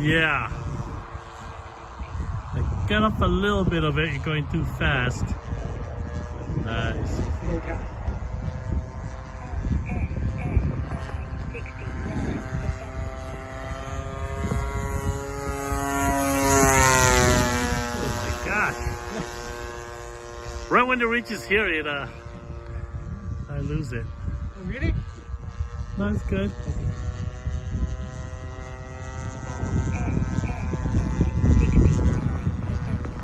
Yeah. I got off a little bit of it. You're going too fast. Nice. Oh my gosh. Right when it reaches here, I lose it. Really? No, it's good.